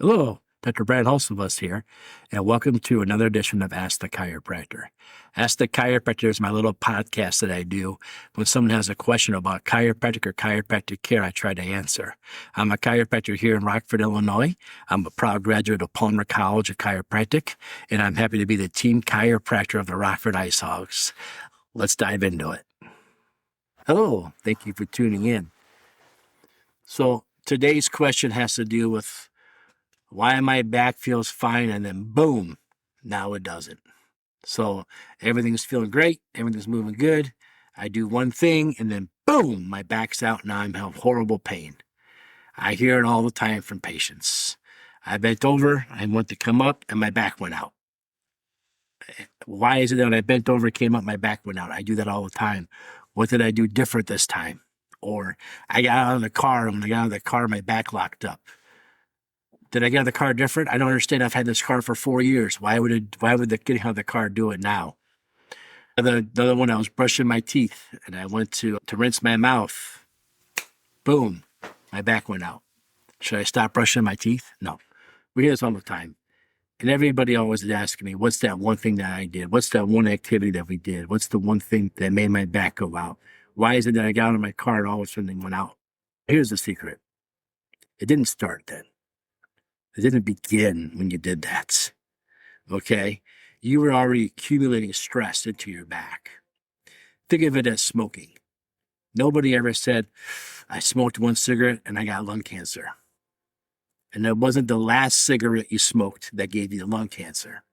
Hello, Dr. Brant Hulsebus here, and welcome to another edition of Ask the Chiropractor. Ask the Chiropractor is my little podcast that I do. When someone has a question about chiropractic or chiropractic care, I try to answer. I'm a chiropractor here in Rockford, Illinois. I'm a proud graduate of Palmer College of Chiropractic, and I'm happy to be the team chiropractor of the Rockford Ice Hogs. Let's dive into it. Hello, thank you for tuning in. So today's question has to do with why my back feels fine and then boom, now it doesn't. So everything's feeling great, everything's moving good. I do one thing and then boom, my back's out. Now I'm having horrible pain. I hear it all the time from patients. I bent over, I went to come up, and my back went out. Why is it that when I bent over, came up, my back went out? I do that all the time. What did I do different this time? Or I got out of the car, and when I got out of the car, my back locked up. Did I get out of the car different? I don't understand. I've had this car for 4 years. Why would the getting out of the car do it now? The other one, I was brushing my teeth and I went to rinse my mouth. Boom, my back went out. Should I stop brushing my teeth? No. We hear this all the time. And everybody always is asking me, what's that one thing that I did? What's that one activity that we did? What's the one thing that made my back go out? Why is it that I got out of my car and all of a sudden it went out? Here's the secret. It didn't start then. It didn't begin when you did that, okay? You were already accumulating stress into your back. Think of it as smoking. Nobody ever said, I smoked one cigarette and I got lung cancer. And it wasn't the last cigarette you smoked that gave you lung cancer.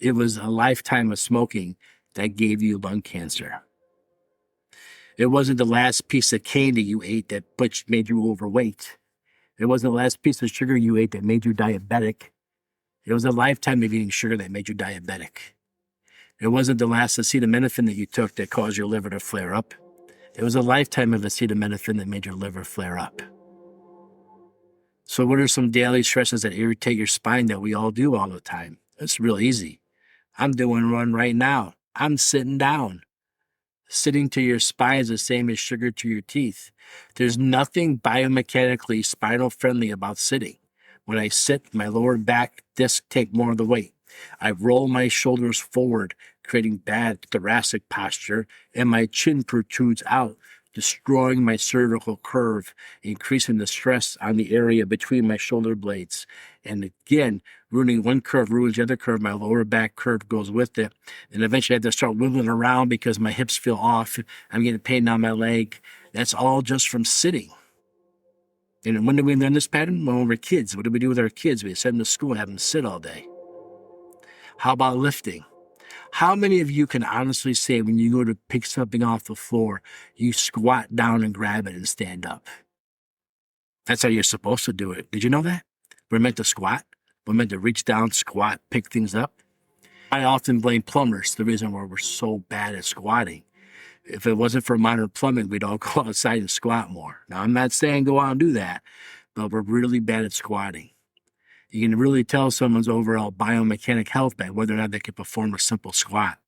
It was a lifetime of smoking that gave you lung cancer. It wasn't the last piece of candy you ate that made you overweight. It wasn't the last piece of sugar you ate that made you diabetic. It was a lifetime of eating sugar that made you diabetic. It wasn't the last acetaminophen that you took that caused your liver to flare up. It was a lifetime of acetaminophen that made your liver flare up. So what are some daily stresses that irritate your spine that we all do all the time? It's real easy. I'm doing one right now. I'm sitting down. Sitting to your spine is the same as sugar to your teeth. There's nothing biomechanically spinal friendly about sitting. When I sit, my lower back disc take more of the weight. I roll my shoulders forward, creating bad thoracic posture, and my chin protrudes out, destroying my cervical curve, increasing the stress on the area between my shoulder blades. And again, ruining one curve ruins the other curve. My lower back curve goes with it. And eventually I have to start wiggling around because my hips feel off. I'm getting pain down my leg. That's all just from sitting. And when did we learn this pattern? When we were kids. What did we do with our kids? We send them to school and have them sit all day. How about lifting? How many of you can honestly say when you go to pick something off the floor, you squat down and grab it and stand up? That's how you're supposed to do it. Did you know that? We're meant to squat. We're meant to reach down, squat, pick things up. I often blame plumbers, the reason why we're so bad at squatting. If it wasn't for modern plumbing, we'd all go outside and squat more. Now, I'm not saying go out and do that, but we're really bad at squatting. You can really tell someone's overall biomechanic health by whether or not they can perform a simple squat.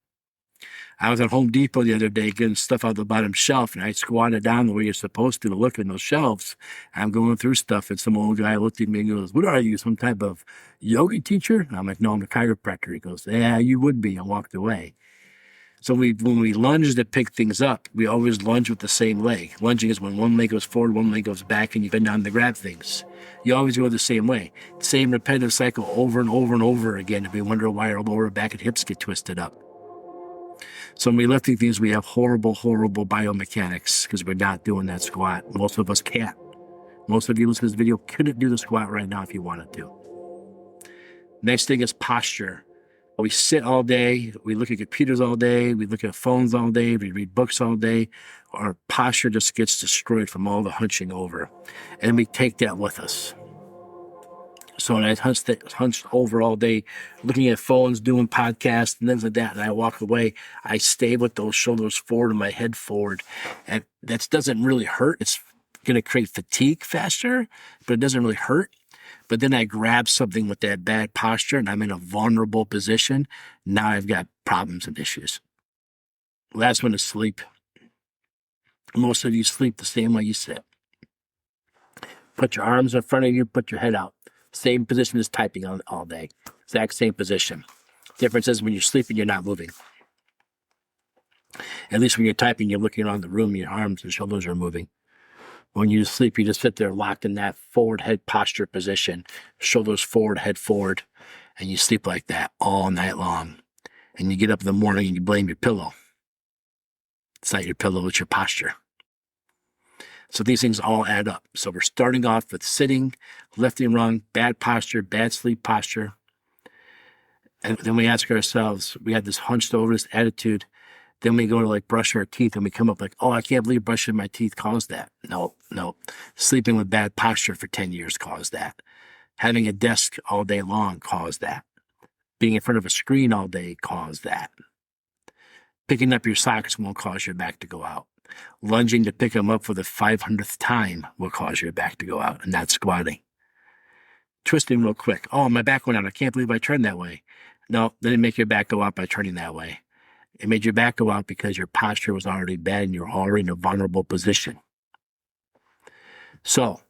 I was at Home Depot the other day getting stuff out the bottom shelf, and I squatted down the way you're supposed to look in those shelves. I'm going through stuff, and some old guy looked at me and goes, "What are you, some type of yoga teacher?" And I'm like, "No, I'm a chiropractor." He goes, "Yeah, you would be," and walked away. So when we lunge to pick things up, we always lunge with the same leg. Lunging is when one leg goes forward, one leg goes back, and you bend down to grab things. You always go the same way. Same repetitive cycle over and over and over again. If we wonder why our lower back and hips get twisted up. So when we lifting things, we have horrible, horrible biomechanics because we're not doing that squat. Most of us can't. Most of you listening to this video couldn't do the squat right now if you wanted to. Next thing is posture. We sit all day, we look at computers all day, we look at phones all day, we read books all day. Our posture just gets destroyed from all the hunching over. And we take that with us. So when I hunched over all day, looking at phones, doing podcasts and things like that, and I walk away, I stay with those shoulders forward and my head forward. And that doesn't really hurt. It's going to create fatigue faster, but it doesn't really hurt. But then I grab something with that bad posture and I'm in a vulnerable position. Now I've got problems and issues. Last one is sleep. Most of you sleep the same way you sit. Put your arms in front of you, put your head out. Same position as typing all day. Exact same position. Difference is when you're sleeping, you're not moving. At least when you're typing, you're looking around the room, your arms and shoulders are moving. When you sleep, you just sit there locked in that forward head posture position, shoulders forward, head forward, and you sleep like that all night long. And you get up in the morning and you blame your pillow. It's not your pillow, it's your posture. So these things all add up. So we're starting off with sitting, lifting wrong, bad posture, bad sleep posture. And then we ask ourselves, we had this hunched over, this attitude. Then we go to like brush our teeth and we come up like, oh, I can't believe brushing my teeth caused that. No. Sleeping with bad posture for 10 years caused that. Having a desk all day long caused that. Being in front of a screen all day caused that. Picking up your socks won't cause your back to go out. Lunging to pick them up for the 500th time will cause your back to go out, and not squatting. Twisting real quick. Oh, my back went out. I can't believe I turned that way. No, they didn't make your back go out by turning that way. It made your back go out because your posture was already bad and you're already in a vulnerable position. So,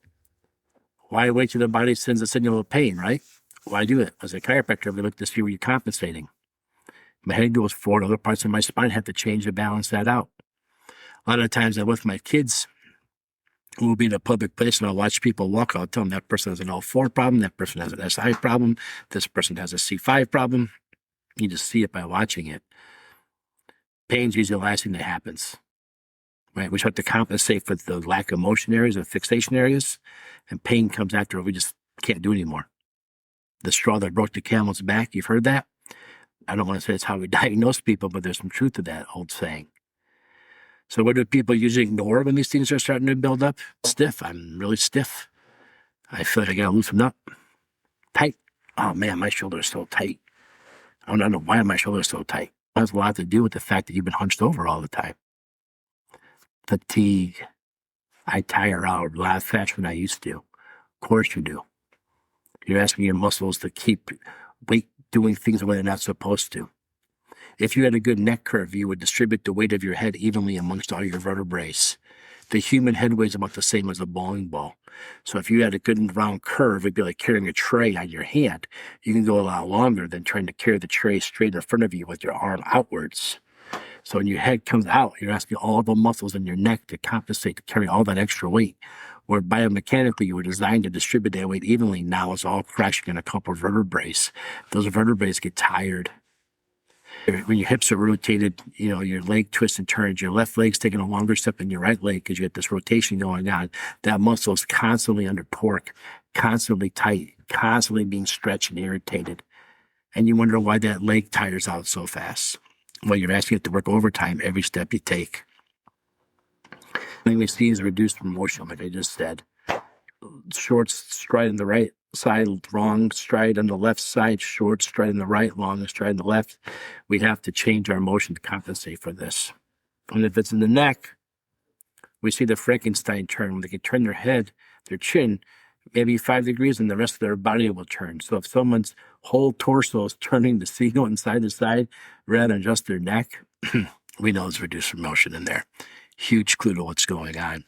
why wait till the body sends a signal of pain, right? Why do it? As a chiropractor, we look to see where you're compensating. My head goes forward, other parts of my spine have to change to balance that out. A lot of times I'm with my kids, we'll be in a public place and I'll watch people walk. I'll tell them that person has an L4 problem, that person has an SI problem, this person has a C5 problem. You just see it by watching it. Pain's usually the last thing that happens, right? We start to compensate for the lack of motion areas or fixation areas, and pain comes after we just can't do anymore. The straw that broke the camel's back, you've heard that? I don't want to say it's how we diagnose people, but there's some truth to that old saying. So what do people usually ignore when these things are starting to build up? Stiff. I'm really stiff. I feel like I got to loosen up. Tight. Oh man, my shoulder is so tight. I don't know why my shoulder is so tight. It has a lot to do with the fact that you've been hunched over all the time. Fatigue. I tire out a lot faster than I used to. Of course you do. You're asking your muscles to keep doing things the way they're not supposed to. If you had a good neck curve, you would distribute the weight of your head evenly amongst all your vertebrae. The human head weighs about the same as a bowling ball. So if you had a good round curve, it'd be like carrying a tray on your hand. You can go a lot longer than trying to carry the tray straight in front of you with your arm outwards. So when your head comes out, you're asking all the muscles in your neck to compensate, to carry all that extra weight. Where biomechanically you were designed to distribute that weight evenly, now it's all crashing in a couple of vertebrae. Those vertebrae get tired. When your hips are rotated, your leg twists and turns. Your left leg's taking a longer step than your right leg because you get this rotation going on. That muscle is constantly under torque, constantly tight, constantly being stretched and irritated. And you wonder why that leg tires out so fast. Well, you're asking it to work overtime every step you take. The thing we see is reduced motion, like I just said. Short stride on the right side, long stride on the left side, short stride on the right, long stride on the left. We have to change our motion to compensate for this. And if it's in the neck, we see the Frankenstein turn. When they can turn their head, their chin, maybe 5 degrees, and the rest of their body will turn. So if someone's whole torso is turning the seagull inside to side rather than just their neck, we know it's reduced motion in there. Huge clue to what's going on.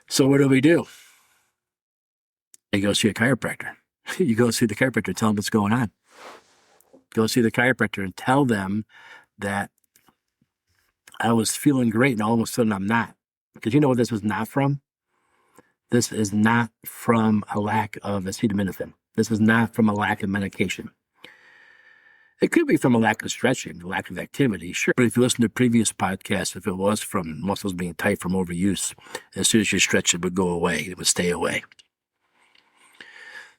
So what do? You go see a chiropractor. You go see the chiropractor, tell them what's going on. Go see the chiropractor and tell them that I was feeling great and all of a sudden I'm not. Because you know what this is not from? This is not from a lack of acetaminophen. This is not from a lack of medication. It could be from a lack of stretching, a lack of activity, sure. But if you listen to previous podcasts, if it was from muscles being tight from overuse, as soon as you stretch, it would go away. It would stay away.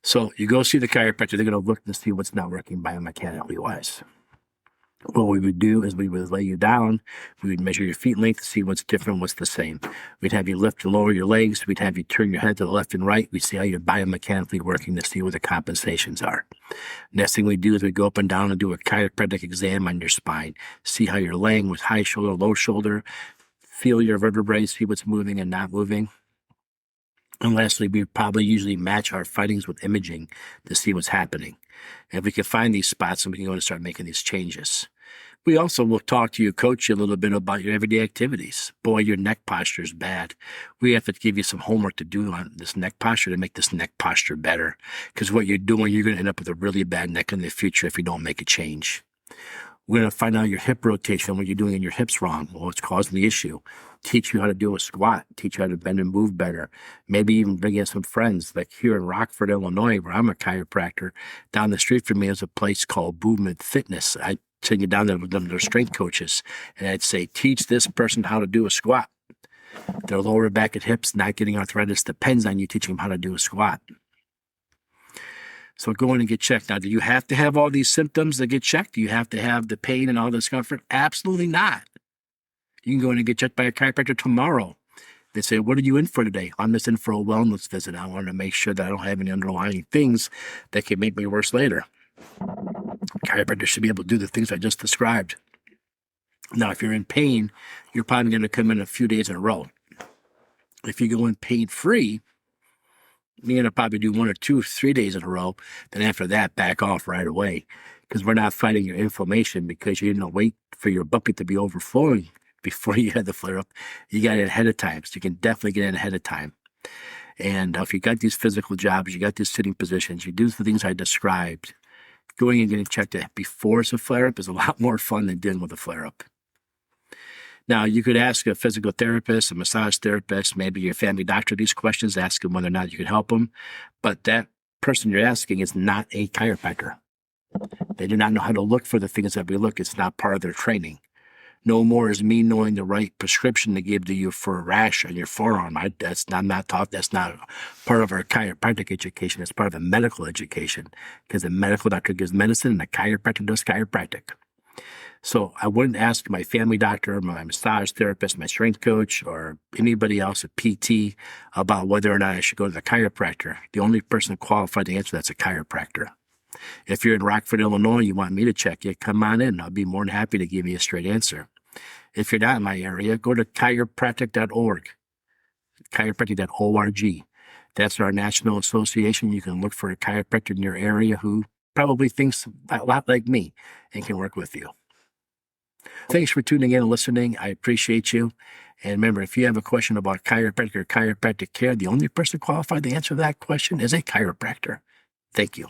So you go see the chiropractor. They're going to look to see what's not working biomechanically wise. What we would do is we would lay you down. We would measure your feet length to see what's different, what's the same. We'd have you lift and lower your legs. We'd have you turn your head to the left and right. We'd see how you're biomechanically working to see where the compensations are. Next thing we do is we go up and down and do a chiropractic exam on your spine. See how you're laying with high shoulder, low shoulder. Feel your vertebrae, see what's moving and not moving. And lastly, we probably usually match our findings with imaging to see what's happening. And if we can find these spots, then we can go and start making these changes. We also will talk to you, coach you a little bit about your everyday activities. Boy, your neck posture is bad. We have to give you some homework to do on this neck posture to make this neck posture better. Because what you're doing, you're going to end up with a really bad neck in the future if you don't make a change. We're going to find out your hip rotation, what you're doing in your hips wrong, what's causing the issue. Teach you how to do a squat, teach you how to bend and move better. Maybe even bring in some friends. Like here in Rockford, Illinois, where I'm a chiropractor, down the street from me is a place called Movement Fitness. I send you down there with them, their strength coaches, and I'd say, teach this person how to do a squat. Their lower back and hips not getting arthritis depends on you teaching them how to do a squat. So go in and get checked. Now, do you have to have all these symptoms to get checked? Do you have to have the pain and all the discomfort? Absolutely not. You can go in and get checked by a chiropractor tomorrow. They say, what are you in for today? I'm just in for a wellness visit. I want to make sure that I don't have any underlying things that can make me worse later. Chiropractors should be able to do the things I just described. Now, if you're in pain, you're probably going to come in a few days in a row. If you go in pain-free, you're going to probably do 1 or 2, 3 days in a row. Then after that, back off right away. Because we're not fighting your inflammation because you didn't wait for your bucket to be overflowing before you had the flare-up. You got it ahead of time. So you can definitely get in ahead of time. And if you got these physical jobs, you got these sitting positions, you do the things I described, going and getting checked before it's a flare-up is a lot more fun than dealing with a flare-up. Now, you could ask a physical therapist, a massage therapist, maybe your family doctor these questions, ask them whether or not you can help them. But that person you're asking is not a chiropractor. They do not know how to look for the things that we look. It's not part of their training. No more is me knowing the right prescription to give to you for a rash on your forearm. I'm not taught. That's not part of our chiropractic education. It's part of the medical education because the medical doctor gives medicine and the chiropractor does chiropractic. So I wouldn't ask my family doctor, my massage therapist, my strength coach, or anybody else, a PT, about whether or not I should go to the chiropractor. The only person qualified to answer that's a chiropractor. If you're in Rockford, Illinois, you want me to check you, come on in. I'll be more than happy to give you a straight answer. If you're not in my area, go to chiropractic.org, chiropractic.org. That's our national association. You can look for a chiropractor in your area who probably thinks a lot like me and can work with you. Thanks for tuning in and listening. I appreciate you. And remember, if you have a question about chiropractic or chiropractic care, the only person qualified to answer that question is a chiropractor. Thank you.